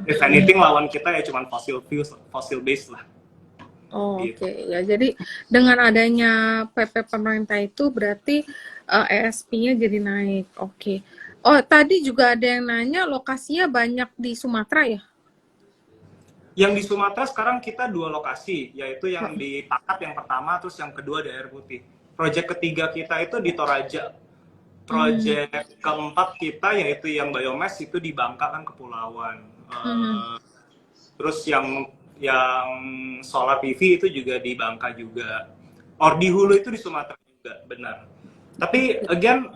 If anything lawan kita ya cuman fossil based lah. Oke, ya jadi dengan adanya PP pemerintah itu berarti ESP-nya jadi naik. Oke. Oh, tadi juga ada yang nanya lokasinya banyak di Sumatera ya? Yang di Sumatera sekarang kita 2 lokasi, yaitu yang di Pakat yang pertama, terus yang kedua di Air Putih. Project ketiga kita itu di Toraja. Project keempat kita yaitu yang biomass itu di Bangka kan Kepulauan. Terus yang solar PV itu juga di Bangka juga. Or di Hulu itu di Sumatera juga, benar. Tapi again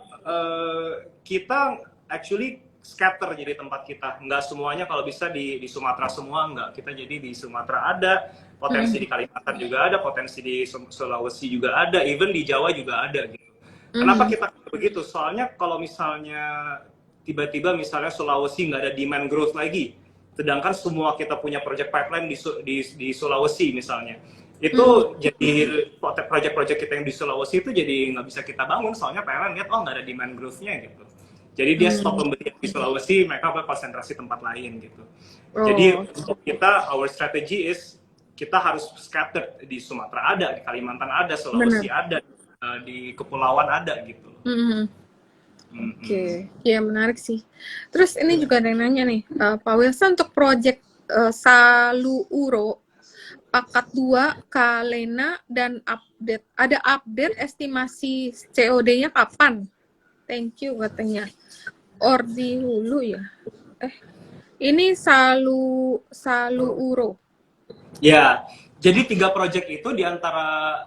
kita actually scatter jadi tempat kita. Nggak semuanya kalau bisa di Sumatera semua, nggak. Kita jadi di Sumatera ada, potensi di Kalimantan juga ada, potensi di Sulawesi juga ada, even di Jawa juga ada gitu. Kenapa kita begitu? Soalnya kalau misalnya tiba-tiba misalnya Sulawesi nggak ada demand growth lagi, sedangkan semua kita punya project pipeline di Sulawesi misalnya, itu jadi project-project kita yang di Sulawesi itu jadi nggak bisa kita bangun, soalnya PLN lihat oh nggak ada demand growth-nya gitu. Jadi dia stop pembelian di Sulawesi, mereka berkonsentrasi tempat lain gitu. Jadi untuk kita, our strategy is kita harus scatter di Sumatera ada, di Kalimantan ada, Sulawesi ada, di Kepulauan ada gitu. Oke, ya menarik sih. Terus ini juga ada yang nanya nih, Pak Wilson untuk project Saluuro, Pakat 2, Kalena, dan update estimasi COD-nya kapan? Thank you katanya. Or di Hulu ya? Ini Saluuro. Ya, jadi 3 project itu diantara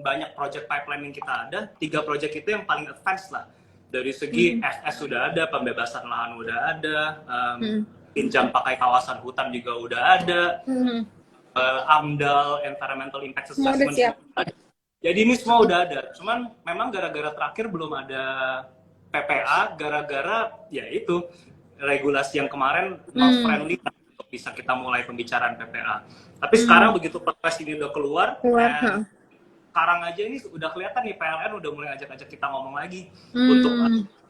banyak project pipeline yang kita ada, 3 project itu yang paling advance lah. Dari segi FS sudah ada, pembebasan lahan udah ada, pinjam pakai kawasan hutan juga udah ada, AMDAL, Environmental Impact Assessment siap. ada. Jadi ini semua udah ada, cuman memang gara-gara terakhir belum ada PPA, gara-gara ya itu regulasi yang kemarin not friendly untuk bisa kita mulai pembicaraan PPA. Tapi sekarang begitu perpres ini udah keluar, sekarang aja ini udah kelihatan nih PLN udah mulai ajak-ajak kita ngomong lagi untuk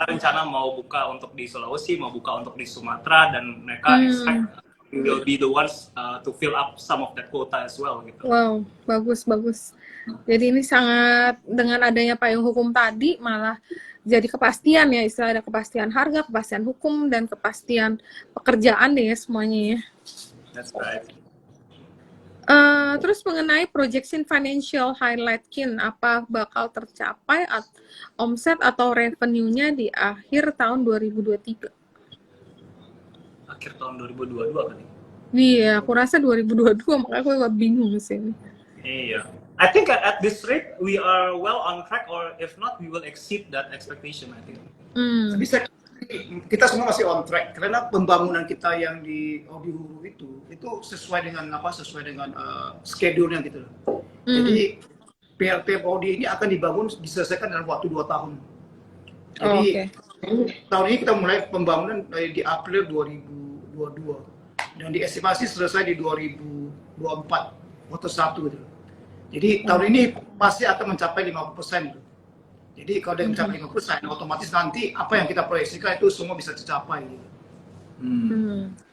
rencana mau buka untuk di Sulawesi, mau buka untuk di Sumatera, dan mereka expect will be the ones to fill up some of that quota as well gitu. Wow, bagus. Jadi ini sangat, dengan adanya payung hukum tadi malah jadi kepastian ya, istilah ada kepastian harga, kepastian hukum, dan kepastian pekerjaan deh ya semuanya ya. That's right. Terus mengenai projection financial highlight KIN, apa bakal tercapai omset atau revenue-nya di akhir tahun 2023? Akhir tahun 2022 kan? Iya, aku rasa 2022, makanya aku agak bingung sih. Iya. I think at this rate we are well on track, or if not we will exceed that expectation, I think. Bisa kita semua masih on track karena pembangunan kita yang di Hulu itu sesuai dengan schedule-nya gitu loh. Jadi PLT Audi ini akan dibangun diselesaikan dalam waktu 2 tahun. Jadi tahun ini kita mulai pembangunan di April 2022 dan diestimasi selesai di 2024 quarter 1 gitu. Jadi tahun ini pasti akan mencapai 50%. Jadi kalau dia mencapai 50%, otomatis nanti apa yang kita proyeksikan itu semua bisa tercapai. Gitu.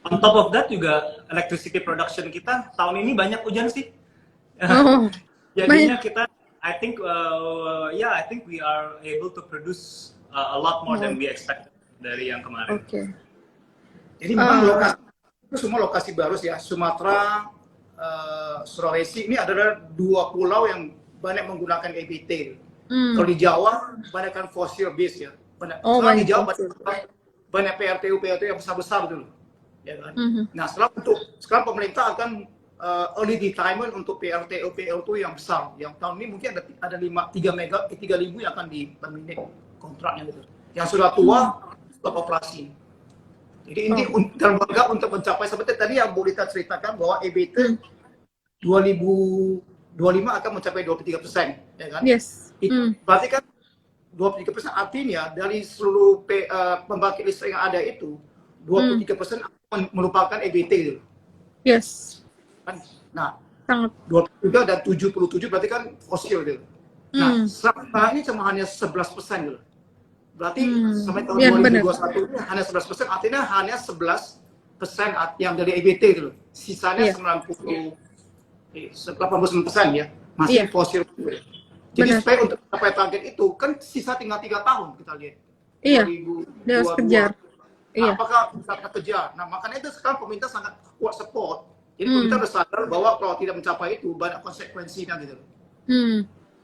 On top of that juga electricity production kita tahun ini banyak hujan sih. Jadinya kita, I think we are able to produce a lot more than we expected dari yang kemarin. Jadi memang lokasi itu semua lokasi baru ya, Sumatera, Sulawesi ini adalah 2 pulau yang banyak menggunakan EBT. Kalau di Jawa banyak kan fossil base ya. Di Jawa banyak PLTU yang besar-besar dulu, ya kan. Nah sekarang pemerintah akan early retirement untuk PLTU yang besar. Yang tahun ini mungkin ada 3.000 yang akan di-terminate kontraknya gitu. Yang sudah tua stop operasi. Jadi ini dalam rangka untuk mencapai seperti tadi yang Bu Rita ceritakan bahwa EBT 2025 akan mencapai 23%, ya kan? Yes. Berarti kan 23% artinya dari seluruh pembangkit listrik yang ada itu 23% merupakan EBT gitu. Yes. Nah, 23 dan 77 berarti kan fosil gitu. Nah, sekarang ini cuma hanya 11% gitu. Berarti sampai tahun 2021 ini hanya 11%, artinya hanya 11 yang dari EBT gitu. Sisanya Iya. 89% ya masih Iya. fosil. Jadi Benar. supaya untuk mencapai target itu kan sisa tinggal 3 tahun kita lihat. Iya. 2022. Dia harus kejar. Iya. Apakah bisa kita kejar? Nah, makanya itu sekarang pemerintah sangat kuat support. Jadi pemerintah udah sadar bahwa kalau tidak mencapai itu banyak konsekuensinya gitu.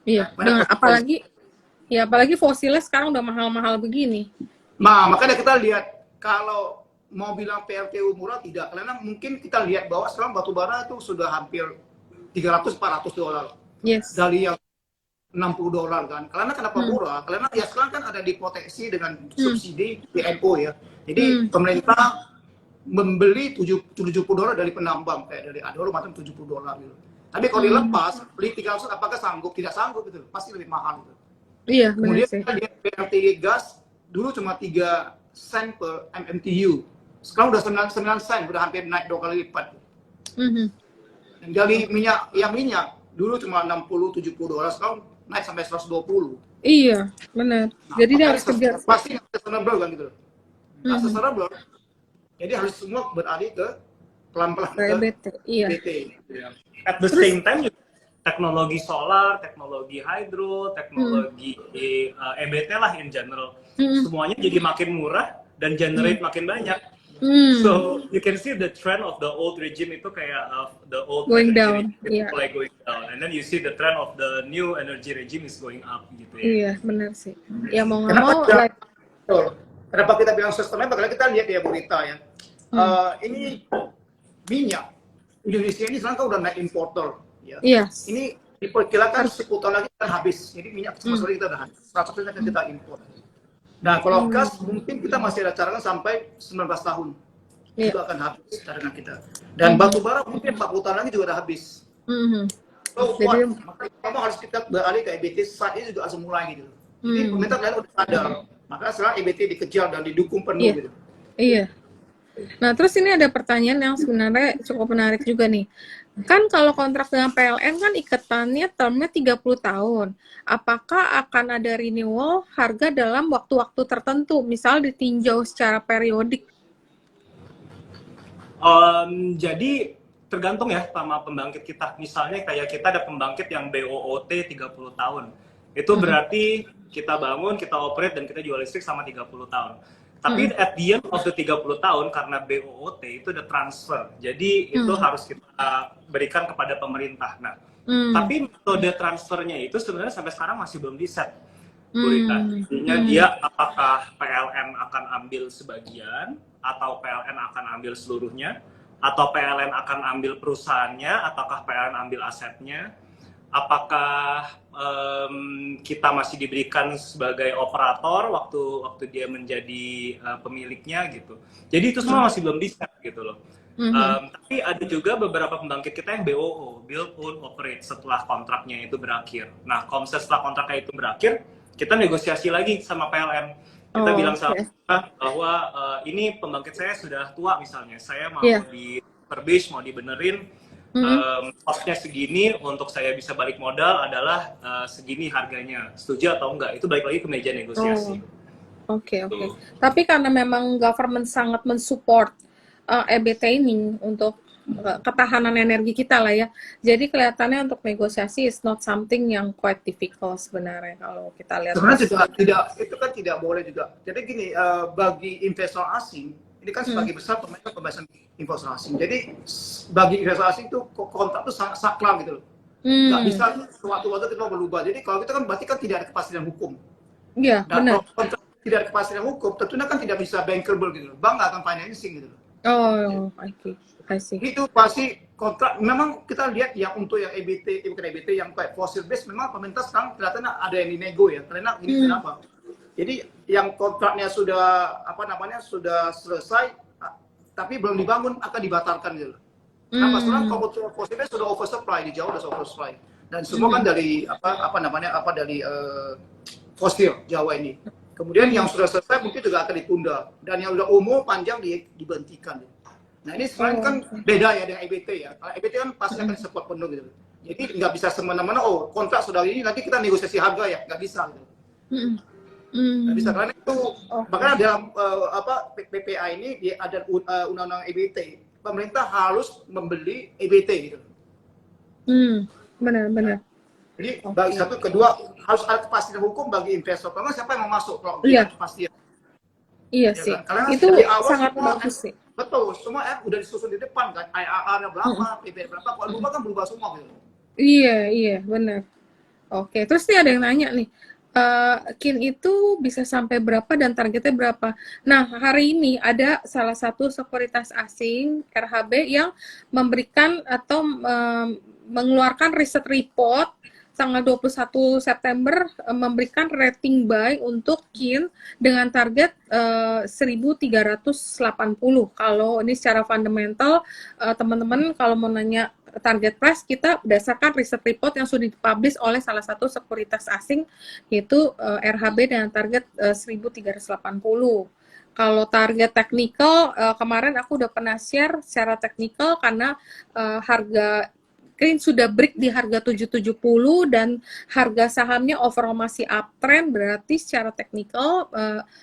Iya. Dengan apalagi fosilnya sekarang udah mahal-mahal begini. Nah, makanya kita lihat kalau mau bilang PLTU murah tidak, karena mungkin kita lihat bahwa sekarang batu bara itu sudah hampir $300-400 Yes. dari yang $60 kan. Karena kenapa murah? Karena ya sekarang kan ada diproteksi dengan subsidi DNO ya. Jadi pemerintah membeli $70 dari penambang, kayak dari Adoro macam $70 gitu. Tapi kalau dilepas, beli 300 apakah sanggup? Tidak sanggup gitu. Pasti lebih mahal gitu. Iya, benar Kemudian sih. kita lihat PLT gas dulu cuma 3 sen per MMTU. Sekarang udah 9 sen, udah hampir naik 2 kali lipat. Dan dari minyak dulu cuma $60-70, sekarang naik sampai 120. Iya, benar. Nah, Jadi dia harus kejar. pasti nggak sustainable kan gitu. Nggak sustainable. Jadi harus semua beralih ke pelan-pelan ke EBT. Iya. EBT. At the same time juga teknologi solar, teknologi hydro, teknologi EBT lah in general, semuanya jadi makin murah dan generate makin banyak. So you can see the trend of the old regime itu kayak the old Going energy down, regime iya. mulai going down, and then you see the trend of the new energy regime is going up gitu ya. Iya, benar sih. Ya mau nggak mau, like, Betul. Kenapa kita bilang sustainable? Karena kita lihat ya Bu Rita ya. Ini minyak Indonesia ini sekarang kan udah naik importer ya. yes. Ini diperkirakan 10 tahun lagi akan habis. Jadi minyak sama sekali kita udah habis. 100% akan kita impor. Nah, kalau gas mungkin kita masih ada cadangan sampai 19 tahun. Iya. Itu akan habis cadangan kita. Dan batu bara mungkin 40 tahun lagi juga udah habis. So, Jadi- makanya kamu harus kita beralih ke EBT saat ini juga harus mulai gitu. Jadi pemerintah lain udah sadar. Maka sekarang EBT dikejar dan didukung penuh Iya. gitu. Iya. Nah, terus ini ada pertanyaan yang sebenarnya cukup menarik juga nih. Kan kalau kontrak dengan PLN kan ikatannya termnya 30 tahun. Apakah akan ada renewal harga dalam waktu-waktu tertentu, misal ditinjau secara periodik? Jadi tergantung ya sama pembangkit kita. Misalnya kayak kita ada pembangkit yang BOOT 30 tahun. Itu berarti kita bangun, kita operate, dan kita jual listrik sama 30 tahun. Tapi at the end of the 30 tahun, karena BOOT itu ada transfer. Jadi itu harus kita berikan kepada pemerintah. Nah, tapi metode transfernya itu sebenarnya sampai sekarang masih belum di-set. Bu Rita. Artinya dia apakah PLN akan ambil sebagian, atau PLN akan ambil seluruhnya, atau PLN akan ambil perusahaannya, ataukah PLN ambil asetnya, apakah kita masih diberikan sebagai operator waktu dia menjadi pemiliknya gitu. Jadi itu semua masih belum di-set gitu loh. Tapi ada juga beberapa pembangkit kita yang BOO, Build Own Operate, setelah kontraknya itu berakhir. Nah, kalau misalnya setelah kontraknya itu berakhir, kita negosiasi lagi sama PLN. Kita bilang sama mereka bahwa ini pembangkit saya sudah tua misalnya, saya mau di-refurbish, mau dibenerin, cost-nya segini, untuk saya bisa balik modal adalah segini harganya. Setuju atau enggak? Itu balik lagi ke meja negosiasi. Oke. Tapi karena memang government sangat mensupport EBT ini untuk ketahanan energi kita lah ya. Jadi kelihatannya untuk negosiasi is not something yang quite difficult sebenarnya kalau kita lihat. Sebenarnya juga itu kan tidak boleh juga. Jadi gini, bagi investor asing ini kan sebagai besar pembahasan investor asing. Jadi bagi investor asing itu kontrak itu sangat sakral gitu loh. Nggak bisa sewaktu-waktu kita berubah. Jadi kalau kita kan berarti kan tidak ada kepastian hukum. Iya, benar. Kalau kontrak tidak ada kepastian hukum, tentunya kan tidak bisa bankable gitu loh. Bank nggak akan financing gitu loh. Oh, I see. Itu pasti kontrak. Memang kita lihat yang untuk yang EBT, bukan EBT yang kayak fossil base, memang pemerintah sekarang kelihatannya ada yang dinego ya. Karena ini kenapa? Jadi yang kontraknya sudah sudah selesai, tapi belum dibangun akan dibatalkan gitu. Kenapa? Sekarang kalau fossil base sudah oversupply di Jawa, sudah oversupply. Dan semua kan dari dari fosil Jawa ini. Kemudian yang sudah selesai mungkin juga akan ditunda, dan yang sudah umum panjang dibentikan. Nah ini sekarang kan beda ya dengan EBT ya. Kalau EBT kan pasti akan support penuh gitu. Jadi nggak bisa semena-mena kontrak sudah ini nanti kita negosiasi harga ya, nggak bisa gitu. Nggak bisa karena itu Oke. makanya dalam PPA ini dia ada undang-undang EBT. Pemerintah harus membeli EBT gitu. Benar-benar. Jadi Oke. bagi satu, kedua harus ada kepastian hukum bagi investor. Kalau nggak, siapa yang mau masuk kalau Iya. tidak kepastian? Iya Ya sih. kan? Karena Itu dari awal sangat semua bagus sih. betul, semua udah disusun di depan kan, IRR-nya berapa, PPR berapa, kalau berubah kan berubah semua gitu. Iya, benar. Oke, terus nih ada yang nanya nih, KIN itu bisa sampai berapa dan targetnya berapa? Nah, hari ini ada salah satu sekuritas asing, RHB, yang memberikan atau mengeluarkan riset report tanggal 21 September memberikan rating buy untuk KIN dengan target 1380. Kalau ini secara fundamental, teman-teman kalau mau nanya target price, kita berdasarkan riset report yang sudah dipublish oleh salah satu sekuritas asing, yaitu RHB dengan target 1380. Kalau target technical, kemarin aku udah pernah share secara technical karena harga KIN sudah break di harga 770 dan harga sahamnya overall masih uptrend, berarti secara technical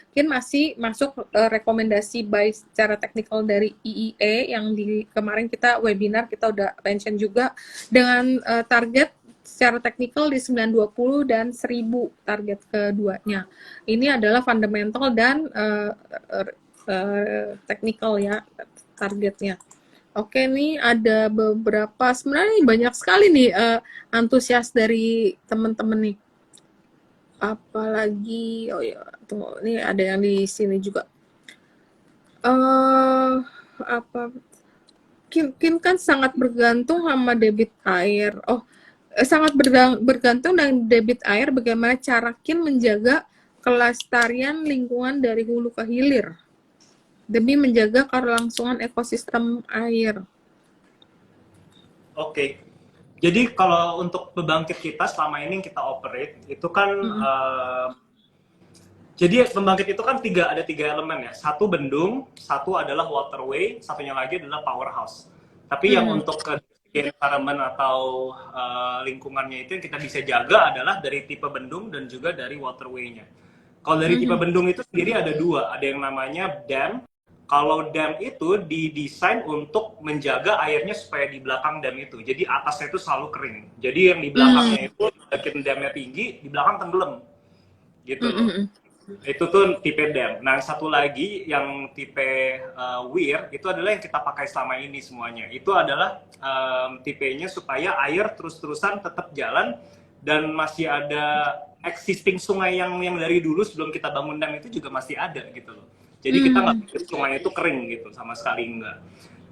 KIN masih masuk rekomendasi buy secara technical dari IIE yang di kemarin kita webinar kita udah mention juga dengan target secara technical di 920 dan 1000 target keduanya. Ini adalah fundamental dan technical ya targetnya. Oke, nih ada beberapa, sebenarnya banyak sekali nih antusias dari teman-teman nih. Apalagi, oh ya, tunggu, ini ada yang di sini juga. Apa? KIN kan sangat bergantung sama debit air. Oh, sangat bergantung dengan debit air. Bagaimana cara KIN menjaga kelestarian lingkungan dari hulu ke hilir demi menjaga kelangsungan ekosistem air. Oke. Jadi kalau untuk pembangkit kita selama ini kita operate itu kan jadi pembangkit itu kan ada tiga elemen ya. Satu bendung, satu adalah waterway, satunya lagi adalah powerhouse. Tapi yang untuk environment atau lingkungannya itu yang kita bisa jaga adalah dari tipe bendung dan juga dari waterway-nya. Kalau dari tipe bendung itu sendiri ada dua, ada yang namanya dam. Kalau dam itu didesain untuk menjaga airnya supaya di belakang dam itu, jadi atasnya itu selalu kering. Jadi yang di belakangnya itu bikin damnya tinggi, di belakang tenggelam, gitu loh. Itu tuh tipe dam. Nah, satu lagi yang tipe weir itu adalah yang kita pakai selama ini semuanya. Itu adalah tipenya supaya air terus-terusan tetap jalan dan masih ada existing sungai yang dari dulu sebelum kita bangun dam itu juga masih ada gitu loh. Jadi kita nggak bikin sungai itu kering gitu, sama sekali enggak.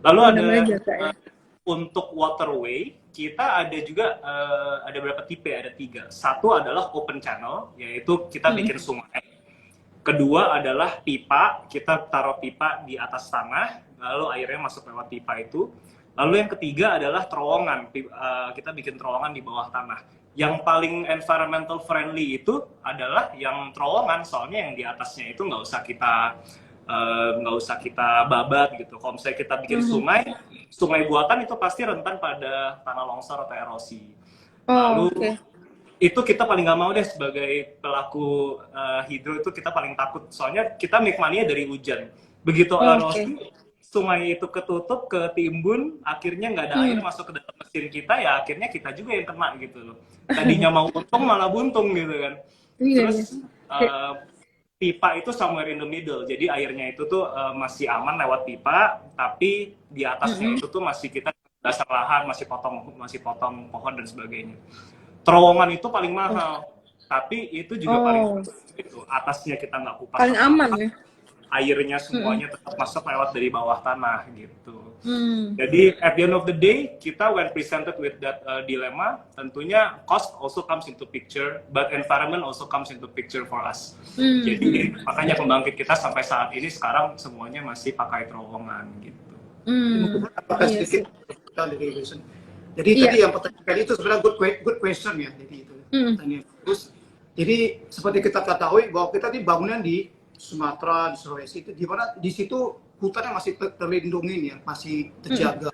Lalu ada untuk waterway, kita ada juga ada berapa tipe? Ada 3. Satu adalah open channel, yaitu kita bikin sungai. Kedua adalah pipa, kita taruh pipa di atas tanah, lalu airnya masuk lewat pipa itu. Lalu yang ketiga adalah terowongan, kita bikin terowongan di bawah tanah. Yang paling environmental friendly itu adalah yang terowongan, soalnya yang di atasnya itu nggak usah kita babat gitu. Kalau misalnya kita bikin sungai buatan itu pasti rentan pada tanah longsor atau erosi. Lalu itu kita paling nggak mau deh sebagai pelaku hidro, itu kita paling takut, soalnya kita make money dari hujan. Begitu erosi, sungai itu ketutup, ketimbun, akhirnya nggak ada air masuk ke dalam mesin kita, ya akhirnya kita juga yang kena gitu loh. Tadinya mau untung malah buntung gitu kan. Terus pipa itu somewhere in the middle, jadi airnya itu tuh masih aman lewat pipa, tapi di atasnya itu tuh masih kita dasar lahan, masih potong pohon dan sebagainya. Terowongan itu paling mahal, tapi itu juga paling gitu. Atasnya kita nggak kupas, paling aman ya. Airnya semuanya tetap masuk lewat dari bawah tanah gitu. Jadi at the end of the day, kita when presented with that dilemma, tentunya cost also comes into picture, but environment also comes into picture for us. Jadi makanya pembangkit kita sampai saat ini sekarang semuanya masih pakai terowongan gitu. Sedikit clarification. Jadi tadi yang pertanyaan itu sebenarnya good question ya. Jadi itu pertanyaan bagus. Jadi seperti kita ketahui bahwa kita di bangunan di Sumatera, di Sulawesi itu di mana di situ hutannya masih terlindungi ya, masih terjaga.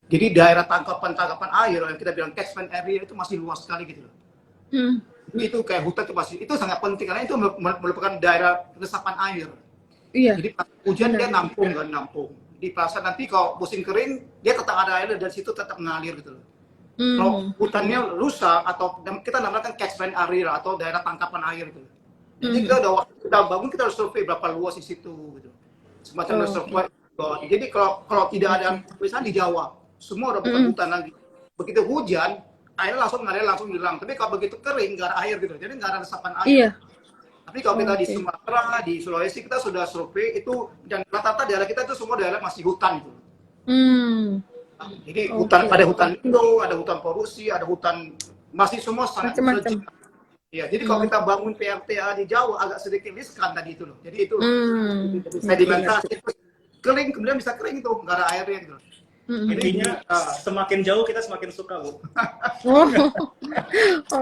Jadi daerah tangkapan air yang kita bilang catchment area itu masih luas sekali gitu loh. itu kayak hutan itu pasti itu sangat penting karena itu merupakan daerah resapan air. Iya, Jadi pas hujan benar. dia nampung. Di pasar nanti kalau musim kering dia tetap ada air dan situ tetap mengalir gitu loh. Kalau Mhm. hutannya rusak atau kita namakan catchment area atau daerah tangkapan air gitu. Jadi Mhm. kita bangun kita harus survei berapa luas di situ gitu. Semacam Oh, oke. reservoir. Jadi kalau tidak ada Oke. misalnya di Jawa semua udah bukan Mhm. hutan lagi. Begitu hujan airnya langsung mengalir langsung hilang. Tapi kalau begitu kering nggak ada air gitu. Jadi nggak ada resapan air. Iya. Tapi kalau kita di Oke. Sumatera, di Sulawesi kita sudah survei itu dan rata-rata daerah kita itu semua daerah masih hutan gitu. Hmm. Jadi hutan Oke. ada hutan Indo, ada hutan produksi, ada hutan masih semua sangat Macam-macam. legit. Ya, jadi kalau Hmm. kita bangun PRTA di Jawa agak sedikit riskan tadi itu loh. Jadi itu loh. Hmm. Jadi Ngerti, ngerti. sedimentasi terus kering kemudian bisa kering tuh nggak ada airnya gitu. Mhm. Jadi Intinya semakin jauh kita semakin suka, Bu. Oh,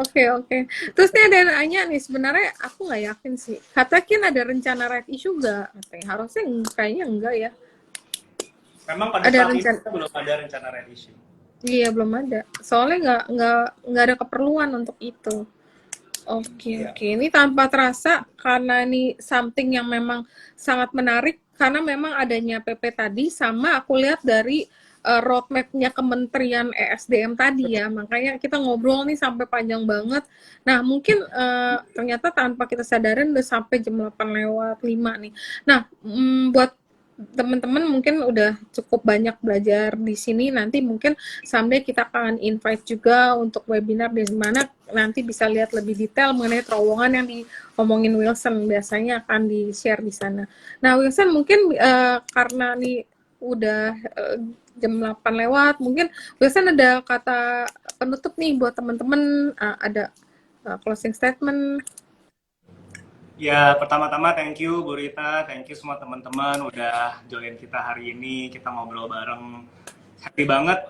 oke, oke. Terus nih ada yang nanya nih, sebenarnya aku nggak yakin sih. Katakin ada rencana right issue nggak? Katanya harusnya kayaknya enggak ya. Memang pada Ada saat ini rencana? kita belum ada rencana red issue. Iya belum ada. Soalnya nggak ada keperluan untuk itu. Oke, Iya. oke. Ini tanpa terasa karena ini something yang memang sangat menarik karena memang adanya PP tadi sama aku lihat dari roadmap-nya Kementerian ESDM tadi ya. Makanya kita ngobrol nih sampai panjang banget. Nah, mungkin ternyata tanpa kita sadarin udah sampai jam 8 lewat 5 nih. Nah, buat teman-teman mungkin udah cukup banyak belajar di sini. Nanti mungkin someday kita akan invite juga untuk webinar di mana nanti bisa lihat lebih detail mengenai terowongan yang diomongin Wilson. Biasanya akan di-share di sana. Nah, Wilson mungkin karena nih udah jam 8 lewat, mungkin Wilson ada kata penutup nih buat teman-teman, ada closing statement. Ya, pertama-tama thank you Bu Rita, thank you semua teman-teman udah join kita hari ini, kita ngobrol bareng. Happy banget,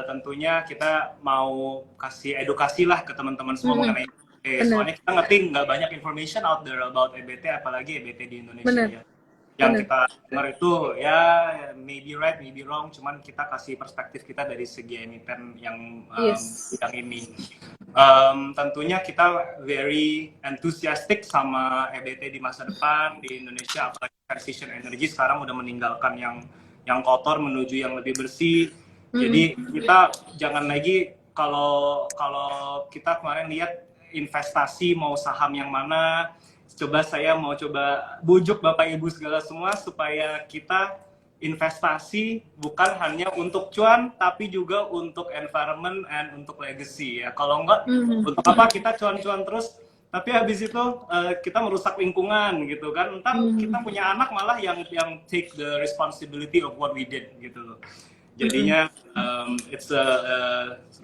tentunya kita mau kasih edukasi lah ke teman-teman semua mengenai EBT. Benar, Soalnya kita ngerti nggak banyak information out there about EBT, apalagi EBT di Indonesia benar, ya. benar. Yang kita dengar itu ya maybe right, maybe wrong, cuman kita kasih perspektif kita dari segi emiten yang Yes. bidang ini. Tentunya kita very enthusiastic sama EBT di masa depan di Indonesia, apalagi transition energy sekarang udah meninggalkan yang kotor menuju yang lebih bersih. Jadi kita jangan lagi kalau kita kemarin lihat investasi mau saham yang mana, saya mau coba bujuk Bapak Ibu segala semua supaya kita investasi bukan hanya untuk cuan tapi juga untuk environment and untuk legacy ya. Kalau enggak untuk apa kita cuan-cuan terus tapi habis itu kita merusak lingkungan gitu kan. Ntar kita punya anak malah yang take the responsibility of what we did gitu loh. Jadinya it's a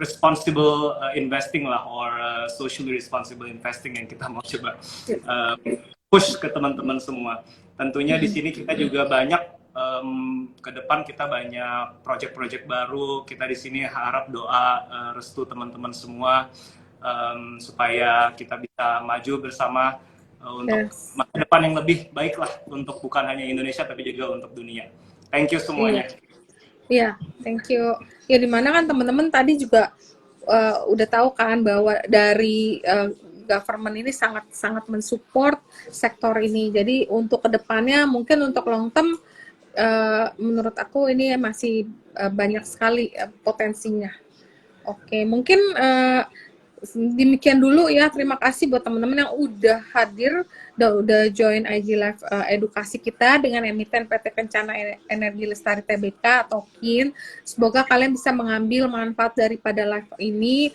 responsible investing lah or socially responsible investing yang kita mau coba push ke teman-teman semua. Tentunya di sini kita juga banyak ke depan kita banyak project-project baru. Kita di sini harap doa restu teman-teman semua supaya kita bisa maju bersama untuk masa depan yang lebih baik lah untuk bukan hanya Indonesia tapi juga untuk dunia. Thank you semuanya. Iya, thank you. Ya dimana kan teman-teman tadi juga udah tahu kan bahwa dari government ini sangat mensupport sektor ini. Jadi untuk kedepannya mungkin untuk long term menurut aku ini masih banyak sekali potensinya. Oke, mungkin demikian dulu ya. Terima kasih buat teman-teman yang udah hadir, udah join IG Live edukasi kita dengan emiten PT Kencana Energi Lestari Tbk atau KIN. Semoga kalian bisa mengambil manfaat daripada live ini.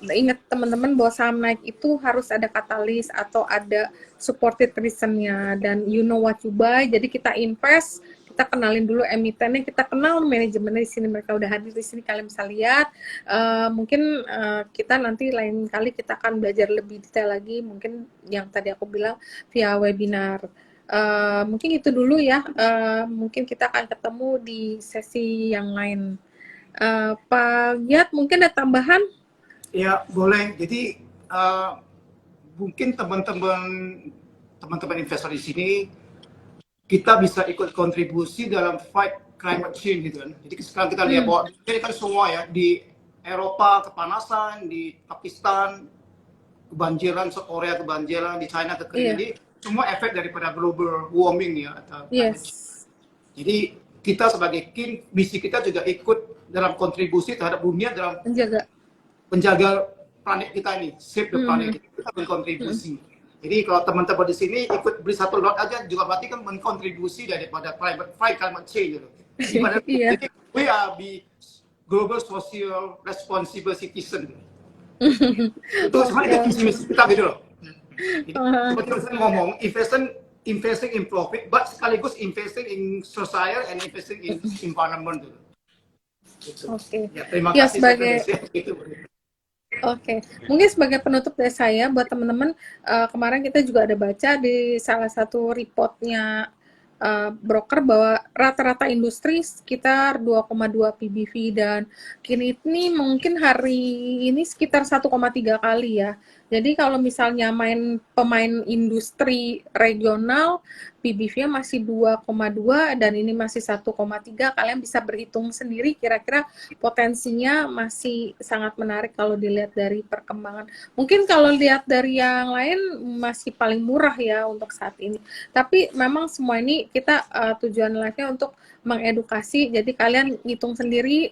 Ingat teman-teman bahwa saham naik itu harus ada katalis atau ada supported reason-nya dan you know what you buy. Jadi kita invest, kita kenalin dulu emitennya, kita kenal manajemennya di sini, mereka udah hadir di sini, kalian bisa lihat. Mungkin kita nanti lain kali kita akan belajar lebih detail lagi, mungkin yang tadi aku bilang via webinar. Mungkin itu dulu ya. Mungkin kita akan ketemu di sesi yang lain. Pak Giat, mungkin ada tambahan? Ya boleh. Jadi mungkin teman-teman investor di sini kita bisa ikut kontribusi dalam fight climate change gitu kan. Jadi sekarang kita lihat bahwa ini kan semua ya di Eropa kepanasan, di Pakistan kebanjiran, Korea kebanjiran, di China kekeringan. Iya. Jadi semua efek daripada global warming ya atau climate change. Yes. Jadi kita sebagai kin, misi kita juga ikut dalam kontribusi terhadap dunia dalam menjaga planet kita ini, save the planet. Kita berkontribusi. Jadi kalau teman-teman di sini ikut beli satu lot aja juga berarti kan mengkontribusi daripada climate change. Iya. Jadi we are the global social responsible citizen. Itu sebenarnya visi misi kita gitu loh. Jadi, seperti yang saya ngomong, investing in profit, but sekaligus investing in society and investing in environment. Gitu. Oke. Ya, terima Ya, kasih. Oke, mungkin sebagai penutup dari saya buat teman-teman, kemarin kita juga ada baca di salah satu reportnya broker bahwa rata-rata industri sekitar 2,2 PBV dan kini ini mungkin hari ini sekitar 1,3 kali ya. Jadi kalau misalnya pemain industri regional PBV-nya masih 2,2 dan ini masih 1,3, kalian bisa berhitung sendiri kira-kira potensinya masih sangat menarik kalau dilihat dari perkembangan. Mungkin kalau lihat dari yang lain masih paling murah ya untuk saat ini. Tapi memang semua ini kita tujuan live-nya untuk mengedukasi, jadi kalian ngitung sendiri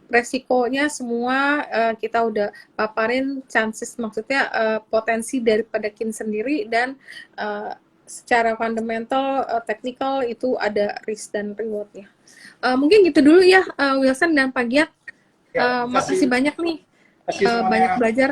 resikonya semua kita udah paparin, chances maksudnya potensi daripada kin sendiri dan secara fundamental, technical itu ada risk dan rewardnya. Mungkin gitu dulu ya Wilson dan Pak Giat. Makasih banyak nih, banyak belajar.